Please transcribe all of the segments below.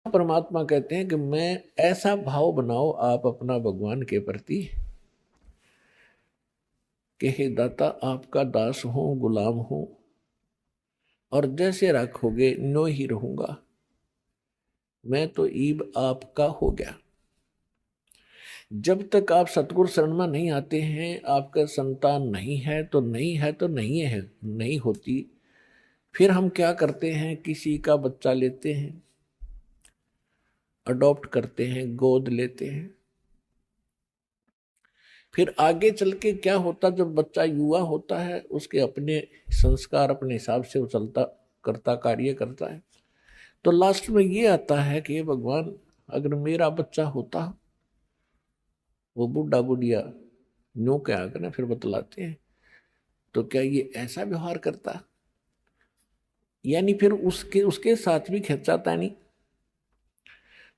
परमात्मा कहते हैं कि मैं ऐसा भाव बनाओ आप अपना भगवान के प्रति कि हे दाता आपका दास हूं, गुलाम हूं, और जैसे रखोगे नो ही रहूंगा। मैं तो ईब आपका हो गया। जब तक आप सतगुरु शरण में नहीं आते हैं, आपका संतान नहीं है तो नहीं है तो नहीं है, नहीं होती। फिर हम क्या करते हैं, किसी का बच्चा लेते हैं, अडॉप्ट करते हैं, गोद लेते हैं। फिर आगे चल के क्या होता, जब बच्चा युवा होता है, उसके अपने संस्कार अपने हिसाब से वो चलता करता कार्य करता है। तो लास्ट में ये आता है कि भगवान अगर मेरा बच्चा होता, वो बूढ़ा बुढ़िया न्यू क्या करें फिर बतलाते हैं, तो क्या ये ऐसा व्यवहार करता, यानी फिर उसके उसके साथ भी खिंचाता नहीं।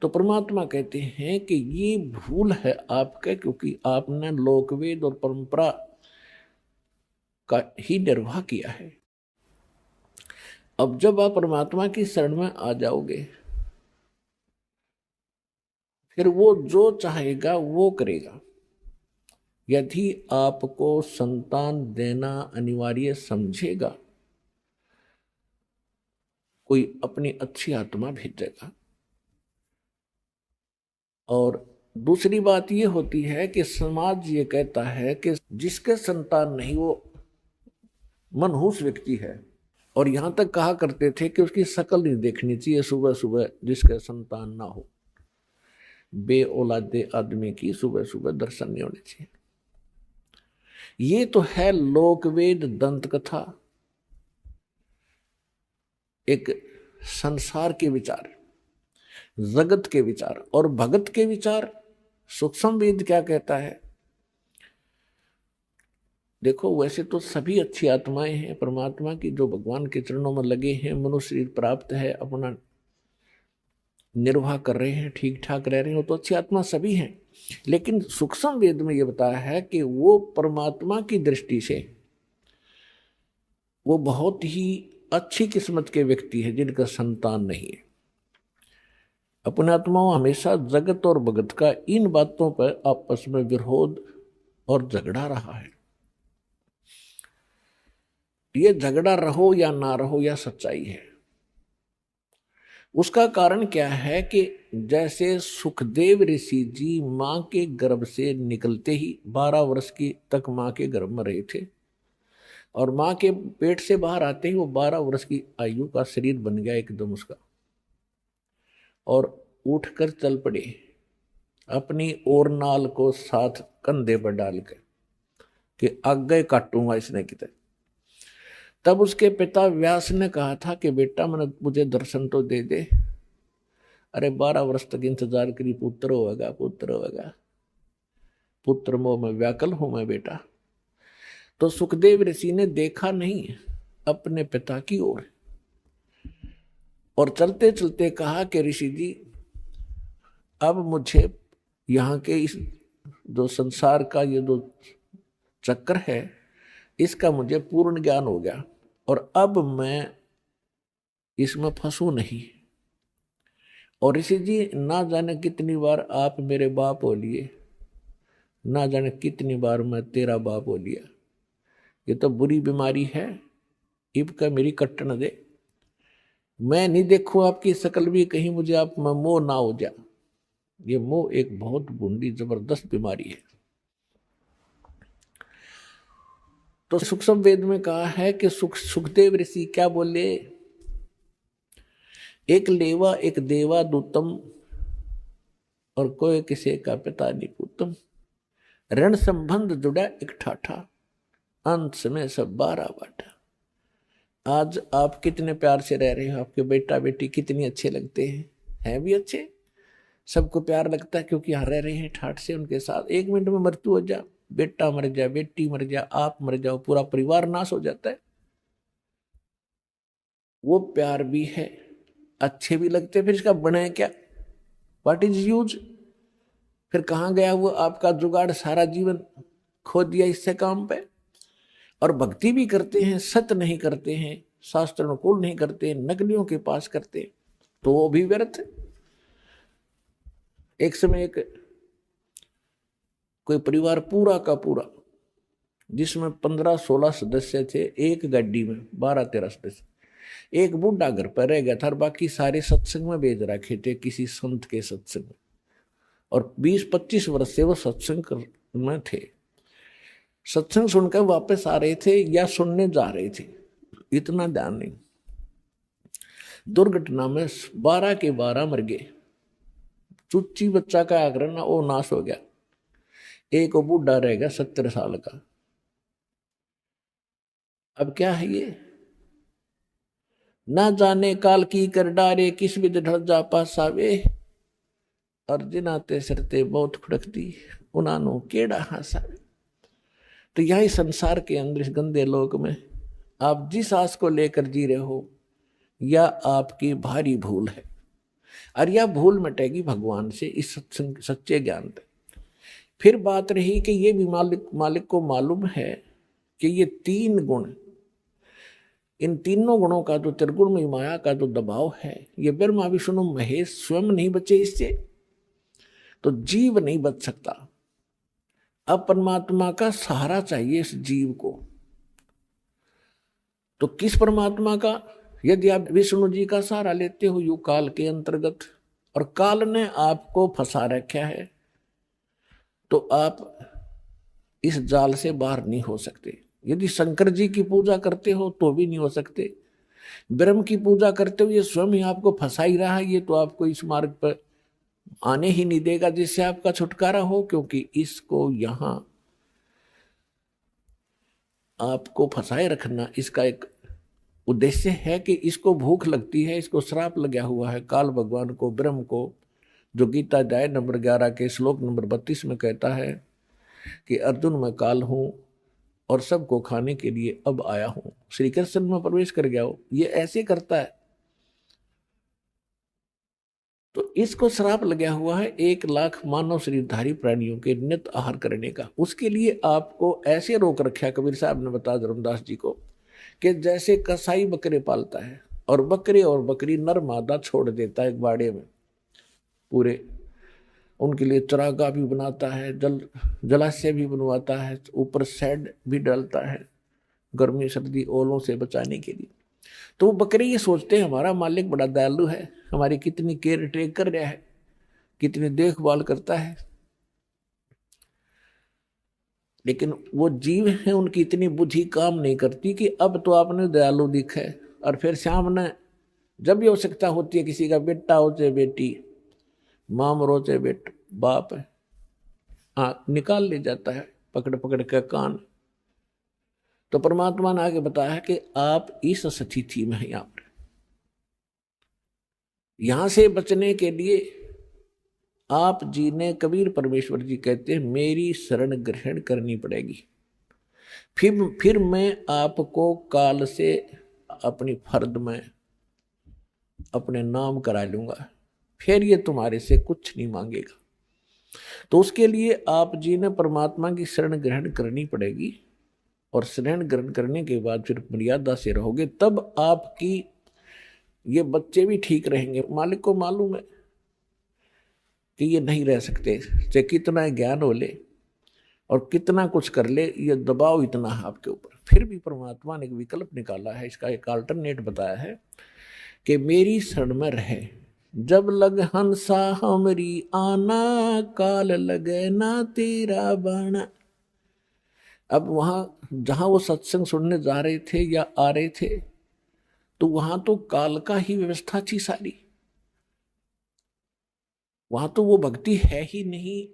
तो परमात्मा कहते हैं कि ये भूल है आपका, क्योंकि आपने लोकवेद और परंपरा का ही निर्वाह किया है। अब जब आप परमात्मा की शरण में आ जाओगे, फिर वो जो चाहेगा वो करेगा। यदि आपको संतान देना अनिवार्य समझेगा, कोई अपनी अच्छी आत्मा भेजेगा। और दूसरी बात ये होती है कि समाज ये कहता है कि जिसके संतान नहीं वो मनहूस व्यक्ति है। और यहां तक कहा करते थे कि उसकी शकल नहीं देखनी चाहिए सुबह सुबह, जिसके संतान ना हो। बे औलादे आदमी की सुबह सुबह दर्शन नहीं होने चाहिए। ये तो है लोकवेद दंत कथा, एक संसार के विचार, जगत के विचार। और भगत के विचार सूक्ष्म वेद क्या कहता है। देखो वैसे तो सभी अच्छी आत्माएं हैं परमात्मा की, जो भगवान के चरणों में लगे हैं, मनुष्य शरीर प्राप्त है, अपना निर्वाह कर रहे हैं, ठीक ठाक रह रहे हैं, तो अच्छी आत्मा सभी हैं। लेकिन सूक्ष्म वेद में यह बताया है कि वो परमात्मा की दृष्टि से वो बहुत ही अच्छी किस्मत के व्यक्ति है जिनका संतान नहीं है। अपने आत्माओं हमेशा जगत और भगत का इन बातों पर आपस में विरोध और झगड़ा रहा है। ये झगड़ा रहो या ना रहो या सच्चाई है। उसका कारण क्या है कि जैसे सुखदेव ऋषि जी मां के गर्भ से निकलते ही 12 वर्ष की तक मां के गर्भ में रहे थे, और मां के पेट से बाहर आते ही वो 12 वर्ष की आयु का शरीर बन गया एकदम उसका, और उठकर चल पड़े अपनी और नाल को साथ कंधे पर डाल कर कि आगे काटूंगा इसने कितने। तब उसके पिता व्यास ने कहा था कि बेटा मुझे दर्शन तो दे दे। अरे 12 वर्ष तक इंतजार करी, पुत्र होगा पुत्र होगा, पुत्र मोह में व्याकुल हूं मैं बेटा। तो सुखदेव ऋषि ने देखा नहीं अपने पिता की ओर, और चलते चलते कहा कि ऋषि जी अब मुझे यहाँ के इस जो संसार का ये जो चक्र है इसका मुझे पूर्ण ज्ञान हो गया, और अब मैं इसमें फंसू नहीं। और ऋषि जी ना जाने कितनी बार आप मेरे बाप हो लिए, ना जाने कितनी बार मैं तेरा बाप हो लिया। ये तो बुरी बीमारी है, इब का मेरी कट्ट न दे। मैं नहीं देखूं आपकी शकल भी, कहीं मुझे आप मोह ना हो जा। ये मोह एक बहुत बुरी जबरदस्त बीमारी है। तो सूक्ष्म वेद में कहा है कि सुखदेव ऋषि क्या बोले, एक लेवा एक देवा दूतम, और कोई किसी का पिता नहीं पूतम। ऋण संबंध जुड़ा एक ठाठा, अंत में सब 12 बाटा। आज आप कितने प्यार से रह रहे हो, आपके बेटा बेटी कितनी अच्छे लगते हैं भी अच्छे, सबको प्यार लगता है क्योंकि यहाँ रह रहे हैं ठाठ से उनके साथ। 1 मिनट में मृत्यु हो जा, बेटा मर जाए, बेटी मर जाए, आप मर जाओ, पूरा परिवार नाश हो जाता है। वो प्यार भी है, अच्छे भी लगते, फिर इसका बने क्या, व्हाट इज यूज। फिर कहाँ गया वो आपका जुगाड़, सारा जीवन खो दिया इससे काम पे। और भक्ति भी करते हैं, सत्य नहीं करते हैं, शास्त्र अनुकूल नहीं करते, नकलियों के पास करते, तो वो भी व्यर्थ है। एक समय एक कोई परिवार पूरा का पूरा, जिसमें 15-16 सदस्य थे, एक गाड़ी में 12-13 सदस्य, एक बूढ़ा घर पर रह गया था और बाकी सारे सत्संग में भेज रखे थे, किसी संत के सत्संग में, और 20-25 वर्ष से वो सत्संग में थे। सत्संग सुनकर वापस आ रहे थे या सुनने जा रहे थे, इतना ध्यान नहीं। दुर्घटना में 12 के 12 मर गए। चुच्ची बच्चा का आग्रह ना, वो नाश हो गया। एक वो बूढ़ा रह गया 70 साल का। अब क्या है ये, ना जाने काल की कर डारे, किस विध ढल जा पासावे, और जिनाते सरते बहुत खुड़कती, उनानो केड़ा हासावे। तो यही संसार के अंदर, इस गंदे लोक में आप जिस आस को लेकर जी रहे हो, या आपकी भारी भूल है, और यह भूल मिटेगी भगवान से, इस सच्चे ज्ञान से। फिर बात रही कि ये भी मालिक को मालूम है कि ये 3 गुण, इन तीनों गुणों का जो त्रिगुण में माया का जो दबाव है, ये ब्रह्मा विष्णु महेश स्वयं नहीं बचे इससे, तो जीव नहीं बच सकता। अब परमात्मा का सहारा चाहिए इस जीव को। तो किस परमात्मा का? यदि आप विष्णु जी का सहारा लेते हो युग काल के अंतर्गत, और काल ने आपको फंसा रखा है, तो आप इस जाल से बाहर नहीं हो सकते। यदि शंकर जी की पूजा करते हो तो भी नहीं हो सकते। ब्रह्म की पूजा करते हो, ये स्वयं ही आपको फंसा ही रहा है, ये तो आपको इस मार्ग पर आने ही नहीं देगा जिससे आपका छुटकारा हो, क्योंकि इसको यहां आपको फंसाए रखना इसका एक उद्देश्य है कि इसको भूख लगती है, इसको श्राप लगा हुआ है काल भगवान को, ब्रह्म को, जो गीता अध्याय नंबर 11 के श्लोक नंबर 32 में कहता है कि अर्जुन मैं काल हूं और सबको खाने के लिए अब आया हूं। श्री कृष्ण में प्रवेश कर गया हो, ये ऐसे करता है। तो इसको श्राप लगा हुआ है 1 लाख मानव शरीरधारी प्राणियों के नित आहार करने का। उसके लिए आपको ऐसे रोक रखा कबीर साहब ने बताया धर्मदास जी को, कि जैसे कसाई बकरे पालता है और बकरे और बकरी नर मादा छोड़ देता है एक बाड़े में, पूरे उनके लिए चरागाह भी बनाता है, जलाशय भी बनवाता है, ऊपर शेड भी डालता है गर्मी सर्दी ओलों से बचाने के लिए। तो वो बकरे ये सोचते हैं हमारा मालिक बड़ा दयालु है, हमारी कितनी केयर टेक कर रहा है, कितनी देखभाल करता है। लेकिन वो जीव हैं, उनकी इतनी बुद्धि काम नहीं करती कि अब तो आपने दयालु दिखा है, और फिर सामने जब भी आवश्यकता होती है, किसी का बेटा हो चाहे बेटी, माँ मरो चाहे बेट बाप है, निकाल ले जाता है पकड़ पकड़ के कान। तो परमात्मा ने आगे बताया है कि आप इस स्थिति में हैं। यहां से बचने के लिए आप जी ने, कबीर परमेश्वर जी कहते हैं, मेरी शरण ग्रहण करनी पड़ेगी। फिर मैं आपको काल से अपनी फर्द में अपने नाम करा लूंगा, फिर ये तुम्हारे से कुछ नहीं मांगेगा। तो उसके लिए आप जी ने परमात्मा की शरण ग्रहण करनी पड़ेगी, और शरण ग्रहण करने के बाद फिर मर्यादा से रहोगे, तब आपकी ये बच्चे भी ठीक रहेंगे। मालिक को मालूम है कि ये नहीं रह सकते, चाहे कितना ज्ञान हो ले और कितना कुछ कर ले, ये दबाव इतना है आपके ऊपर। फिर भी परमात्मा ने एक विकल्प निकाला है, इसका एक अल्टरनेट बताया है कि मेरी शरण में रहे। जब लग हंसा हमरी आना, काल लगे ना तेरा बाना। अब वहां जहां वो सत्संग सुनने जा रहे थे या आ रहे थे, तो वहां तो काल का ही व्यवस्था थी सारी, वहां तो वो भक्ति है ही नहीं।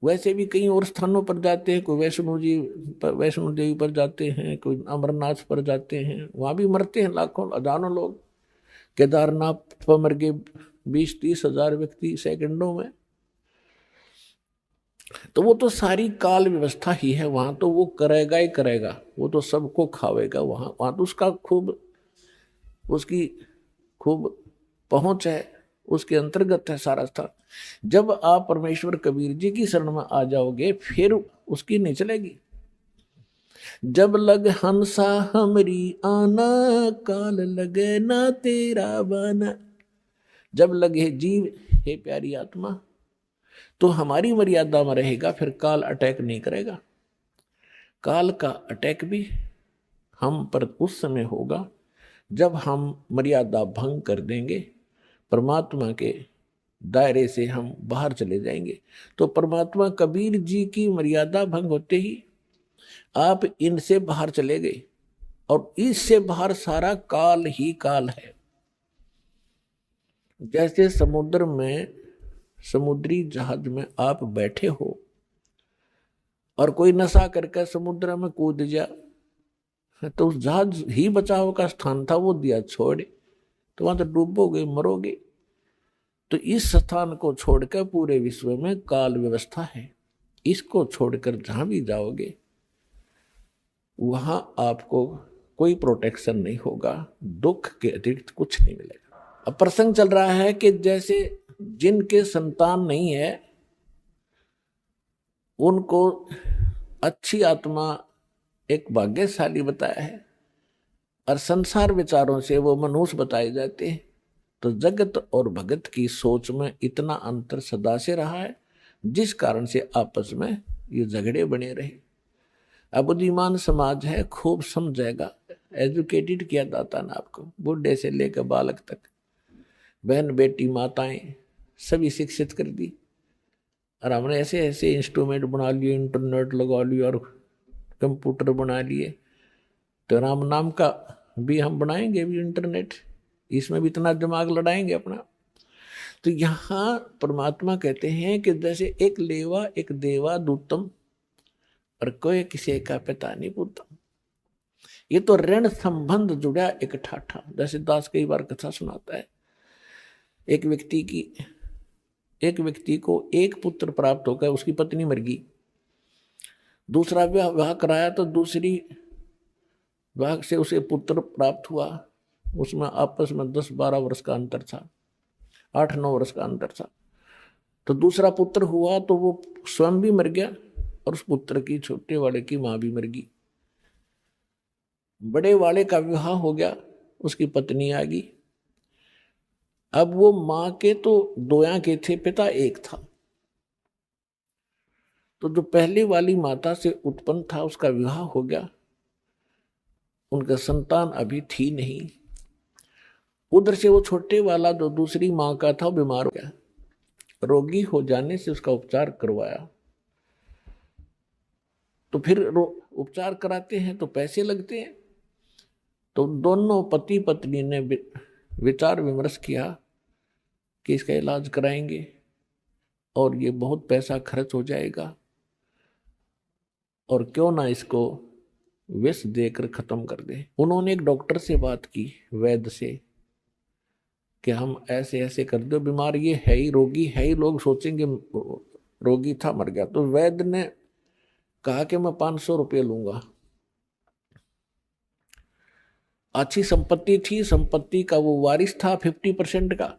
वैसे भी कई और स्थानों पर जाते हैं, कोई वैष्णो देवी पर जाते हैं, कोई अमरनाथ पर जाते हैं, वहां भी मरते हैं लाखों हजारों लोग। केदारनाथ पर मर गए 20-30 हजार व्यक्ति सेकंडों में। तो वो तो सारी काल व्यवस्था ही है, वहां तो वो करेगा ही करेगा, वो तो सबको खावेगा। वहां तो उसकी खूब पहुंच है, उसके अंतर्गत है सारा स्थान। जब आप परमेश्वर कबीर जी की शरण में आ जाओगे, फिर उसकी नहीं चलेगी। जब लग हंसा हमरी आना, काल लगे ना तेरा बाना। जब लगे जीव, हे प्यारी आत्मा, तो हमारी मर्यादा में रहेगा, फिर काल अटैक नहीं करेगा। काल का अटैक भी हम पर उस समय होगा जब हम मर्यादा भंग कर देंगे, परमात्मा के दायरे से हम बाहर चले जाएंगे। तो परमात्मा कबीर जी की मर्यादा भंग होते ही आप इनसे बाहर चले गए, और इससे बाहर सारा काल ही काल है। जैसे समुद्र में, समुद्री जहाज में आप बैठे हो और कोई नशा करके समुद्र में कूद जा, तो उस जहाज ही बचाव का स्थान था, वो दिया छोड़े तो वहां तो डूबोगे, मरोगे। तो इस स्थान को छोड़कर पूरे विश्व में काल व्यवस्था है, इसको छोड़कर जहां भी जाओगे वहां आपको कोई प्रोटेक्शन नहीं होगा, दुख के अतिरिक्त कुछ नहीं मिलेगा। अब प्रसंग चल रहा है कि जैसे जिनके संतान नहीं है उनको अच्छी आत्मा एक भाग्यशाली बताया है, और संसार विचारों से वो मनुष्य बताए जाते हैं। तो जगत और भगत की सोच में इतना अंतर सदा से रहा है, जिस कारण से आपस में ये झगड़े बने रहे। अब बुद्धिमान समाज है, खूब समझेगा, एजुकेटेड किया जाता ना आपको, बूढ़े से लेकर बालक तक, बहन बेटी माताएं सभी शिक्षित कर दी। और हमने ऐसे ऐसे इंस्ट्रूमेंट बना लिए, इंटरनेट लगा लिया और कंप्यूटर बना लिए, तो राम नाम का भी हम बनाएंगे भी इंटरनेट, इसमें भी इतना दिमाग लड़ाएंगे अपना। तो यहाँ परमात्मा कहते हैं कि जैसे एक लेवा एक देवा दूतम, और कोई किसी का पिता नहीं पूतम। ये तो ऋण संबंध जुड़ा एक ठाठा। जैसे दास कई बार कथा सुनाता है, एक व्यक्ति को एक पुत्र प्राप्त होकर उसकी पत्नी मर गई, दूसरा विवाह कराया तो दूसरी विवाह से उसे पुत्र प्राप्त हुआ, उसमें आपस में 10-12 वर्ष का अंतर था, 8-9 वर्ष का अंतर था। तो दूसरा पुत्र हुआ तो वो स्वयं भी मर गया और उस पुत्र की छोटे वाले की मां भी मर गई। बड़े वाले का विवाह हो गया, उसकी पत्नी आ गई। अब वो मां के तो दोया के थे, पिता एक था। तो जो पहली वाली माता से उत्पन्न था उसका विवाह हो गया, उनका संतान अभी थी नहीं। उधर से वो छोटे वाला जो दूसरी मां का था वो बीमार हो गया, रोगी हो जाने से उसका उपचार करवाया। तो फिर उपचार कराते हैं तो पैसे लगते हैं। तो दोनों पति पत्नी ने विचार विमर्श किया कि इसका इलाज कराएंगे और ये बहुत पैसा खर्च हो जाएगा, और क्यों ना इसको विष देकर खत्म कर दे। उन्होंने एक डॉक्टर से बात की, वैद्य से, कि हम ऐसे ऐसे कर दो, बीमार ये है ही, रोगी है ही, लोग सोचेंगे रोगी था मर गया। तो वैद्य ने कहा कि मैं 500 रुपये लूंगा। अच्छी संपत्ति थी, संपत्ति का वो वारिस था 50% का।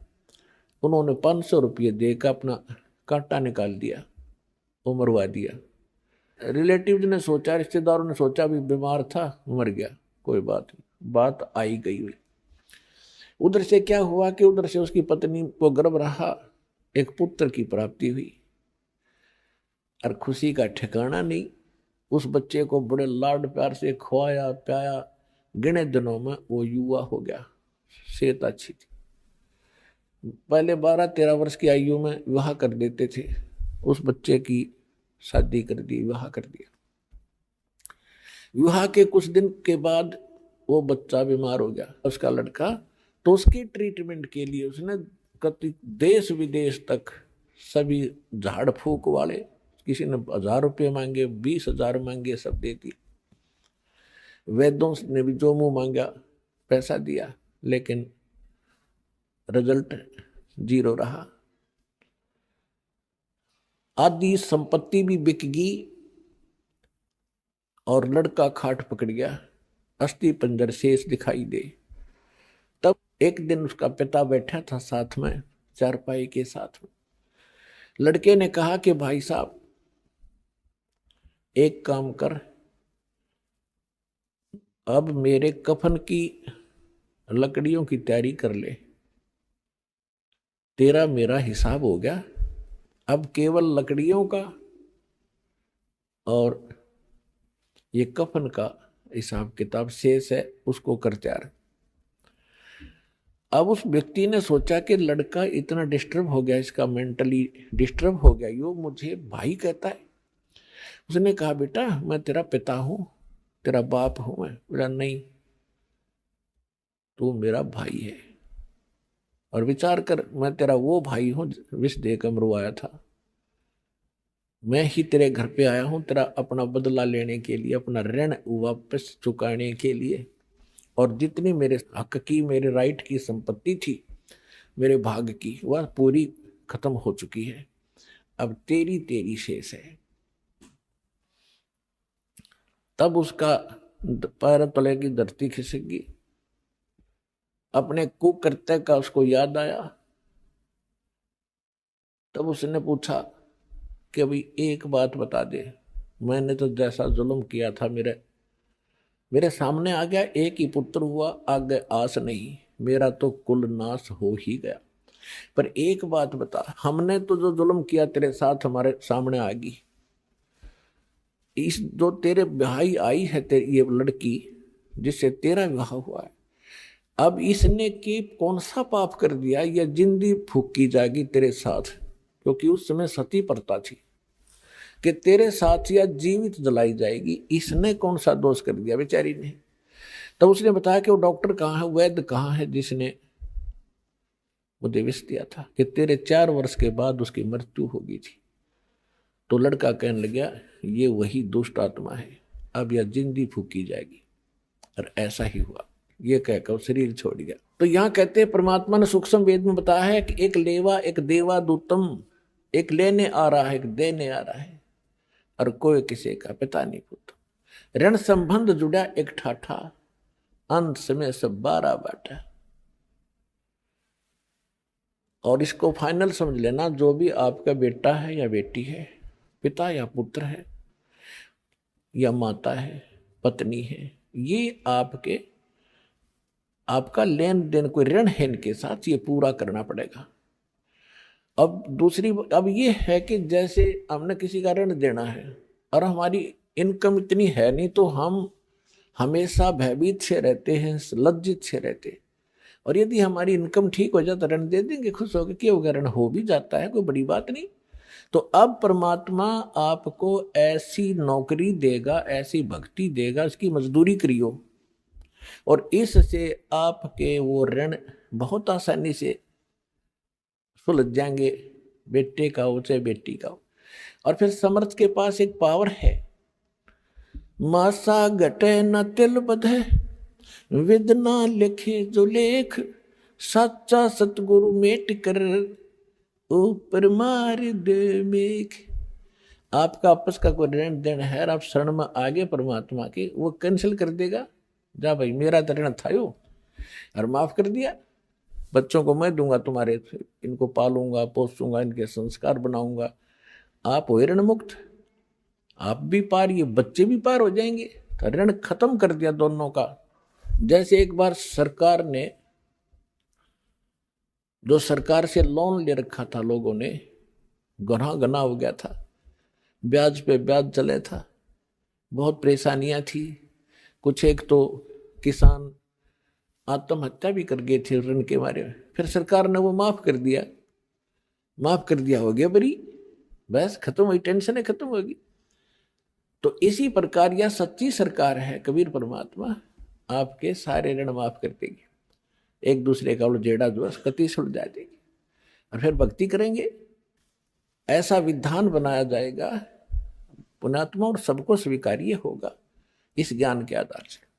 उन्होंने 500 रुपये देकर अपना कांटा निकाल दिया, उमरवा दिया। रिलेटिव ने सोचा, रिश्तेदारों ने सोचा भी बीमार था मर गया, कोई बात नहीं, बात आई गई हुई। उधर से क्या हुआ कि उधर से उसकी पत्नी को गर्भ रहा, एक पुत्र की प्राप्ति हुई, और खुशी का ठिकाना नहीं। उस बच्चे को बड़े लाड प्यार से खवाया प्याया, गिने दिनों में वो युवा हो गया, सेहत अच्छी थी। पहले 12-13 वर्ष की आयु में विवाह कर देते थे, उस बच्चे की शादी कर दी, विवाह कर दिया। विवाह के कुछ दिन के बाद वो बच्चा बीमार हो गया, उसका लड़का। तो उसके ट्रीटमेंट के लिए उसने कति देश विदेश तक सभी झाड़ फूक वाले, किसी ने 1000 रुपये मांगे, 20,000 मांगे, सब दे दिए। वैद्यों ने भी जो मुंह मांगा पैसा दिया, लेकिन रिजल्ट 0 रहा। आधी संपत्ति भी बिक गई और लड़का खाट पकड़ गया, अस्थि पंजर शेष दिखाई दे। तब एक दिन उसका पिता बैठा था साथ में, चारपाई के साथ में। लड़के ने कहा कि भाई साहब एक काम कर, अब मेरे कफन की लकड़ियों की तैयारी कर ले, तेरा मेरा हिसाब हो गया, अब केवल लकड़ियों का और ये कफन का हिसाब किताब शेष है, उसको कर तैयार। अब उस व्यक्ति ने सोचा कि लड़का इतना डिस्टर्ब हो गया, इसका मेंटली डिस्टर्ब हो गया, यो मुझे भाई कहता है। उसने कहा बेटा मैं तेरा पिता हूं, तेरा बाप हूं मैं। बोला नहीं, तू मेरा भाई है, और विचार कर मैं तेरा वो भाई हूं विष देकर मरवाया था। मैं ही तेरे घर पे आया हूं तेरा अपना बदला लेने के लिए, अपना ऋण वापस चुकाने के लिए। और जितनी मेरे हक की, मेरे राइट की संपत्ति थी, मेरे भाग की, वह पूरी खत्म हो चुकी है। अब तेरी तेरी शेष है। तब उसका पैर तले की धरती खिसक गई। अपने कुकृत्य का उसको याद आया। तब उसने पूछा कि अभी एक बात बता दे, मैंने तो जैसा जुल्म किया था मेरे सामने आ गया, एक ही पुत्र हुआ, आगे आस नहीं, मेरा तो कुल नाश हो ही गया। पर एक बात बता, हमने तो जो जुल्म किया तेरे साथ हमारे सामने आ गई, इस जो तेरे भाई आई है तेरी ये लड़की जिससे तेरा विवाह हुआ है, अब इसने के कौन सा पाप कर दिया, यह जिंदगी फूकी जाएगी तेरे साथ। क्योंकि उस समय सती प्रथा थी कि तेरे साथ या जीवित जलाई जाएगी, इसने कौन सा दोष कर दिया बेचारी ने। तब उसने बताया कि वो डॉक्टर कहाँ है, वैद्य कहाँ है जिसने मुझे विष दिया था कि तेरे 4 वर्ष के बाद उसकी मृत्यु हो गई थी। तो लड़का कहने लगा ये वही दुष्ट आत्मा है, अब यह जिंदगी फूकी जाएगी। और ऐसा ही हुआ, ये कहकर शरीर छोड़ गया। तो यहाँ कहते हैं परमात्मा ने सूक्ष्म वेद में बताया है कि एक लेवा एक देवा दूतम, एक लेने आ रहा है एक देने आ रहा है, और कोई किसी का पिता नहीं पुत्र। ऋण संबंध जुड़ा एक ठाठा, अंत समय सब 12 बाटा। और इसको फाइनल समझ लेना, जो भी आपका बेटा है या बेटी है, पिता या पुत्र है या माता है, पत्नी है, ये आपका लेन देन कोई ऋण है इनके साथ, ये पूरा करना पड़ेगा। अब ये है कि जैसे हमने किसी का ऋण देना है और हमारी इनकम इतनी है नहीं, तो हम हमेशा भयभीत से रहते हैं, लज्जित से रहते हैं। और यदि हमारी इनकम ठीक हो जाए तो ऋण दे देंगे, खुश होकर, कि होगा, ऋण हो भी जाता है, कोई बड़ी बात नहीं। तो अब परमात्मा आपको ऐसी नौकरी देगा, ऐसी भक्ति देगा, उसकी मजदूरी करियो, और इससे आपके वो ऋण बहुत आसानी से सुलझ जाएंगे, बेटे का हो चाहे बेटी का हो। और फिर समर्थ के पास एक पावर है, मासा घटे न तिल बधे, विद ना लिखे जो लेख, सच्चा सतगुरु मेट कर ऊपर मार दे मेघ। आपका आपस का कोई ऋण देन है और आप शरण में आगे परमात्मा के, वो कैंसिल कर देगा। जा भाई मेरा तो ऋण था यो, और माफ कर दिया। बच्चों को मैं दूंगा तुम्हारे, इनको पालूंगा पोसूंगा, इनके संस्कार बनाऊंगा, आप हो ऋण मुक्त, आप भी पार, ये बच्चे भी पार हो जाएंगे। तो ऋण खत्म कर दिया दोनों का। जैसे एक बार सरकार ने, जो सरकार से लोन ले रखा था लोगों ने, गना गना हो गया था, ब्याज पे ब्याज चले था, बहुत परेशानियां थी। कुछ एक तो किसान आत्महत्या भी कर गए थे ऋण के मारे में, फिर सरकार ने वो माफ कर दिया। माफ कर दिया, हो गया बरी, बस खत्म हुई, टेंशन खत्म होगी। तो इसी प्रकार यह सच्ची सरकार है कबीर परमात्मा, आपके सारे ऋण माफ कर देगी, एक दूसरे का जेड़ा जो कति सुलझा देगी, और फिर भक्ति करेंगे। ऐसा विधान बनाया जाएगा पुण्यात्मा, और सबको स्वीकार्य होगा इस ज्ञान के आधार से।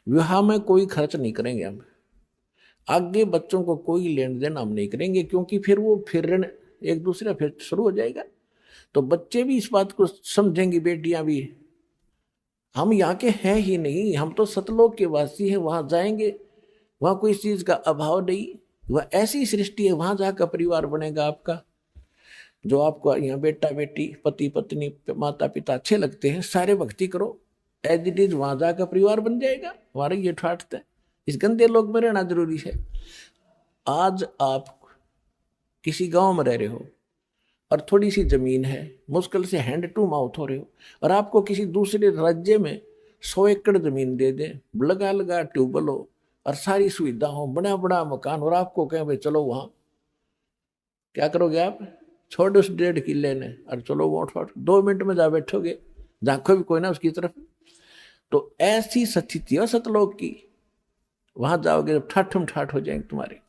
विवाह में कोई खर्च नहीं करेंगे हम, आगे बच्चों को कोई लेन देन हम नहीं करेंगे, क्योंकि फिर ऋण एक दूसरे फिर शुरू हो जाएगा। तो बच्चे भी इस बात को समझेंगे, बेटियां भी, हम यहाँ के हैं ही नहीं, हम तो सतलोक के वासी हैं, वहां जाएंगे, वहां कोई चीज का अभाव नहीं, वह ऐसी सृष्टि है, वहां जाकर परिवार बनेगा आपका। जो आपको यहाँ बेटा बेटी पति पत्नी माता पिता अच्छे लगते हैं, सारे भक्ति करो, एज इट इज, वहां जाकर परिवार बन जाएगा। हमारे ये ठाठते हैं, इस गंदे लोग में रहना जरूरी है। आज आप किसी गांव में रह रहे हो, और थोड़ी सी जमीन है, मुश्किल से हैंड टू माउथ हो रहे हो, और आपको किसी दूसरे राज्य में 100 एकड़ जमीन दे दे, लगा लगा ट्यूबवेल हो और सारी सुविधा हो, बड़ा बड़ा मकान, और आपको कहें भाई चलो वहां, क्या करोगे आप? छोड़ उस 1.5 किले ने और चलो वोट वोट, 2 मिनट में जा बैठोगे, झांको भी कोई ना उसकी तरफ। तो ऐसी स्थिति है सतलोक की, वहां जाओगे ठाठम ठाठ हो जाएंगे तुम्हारे।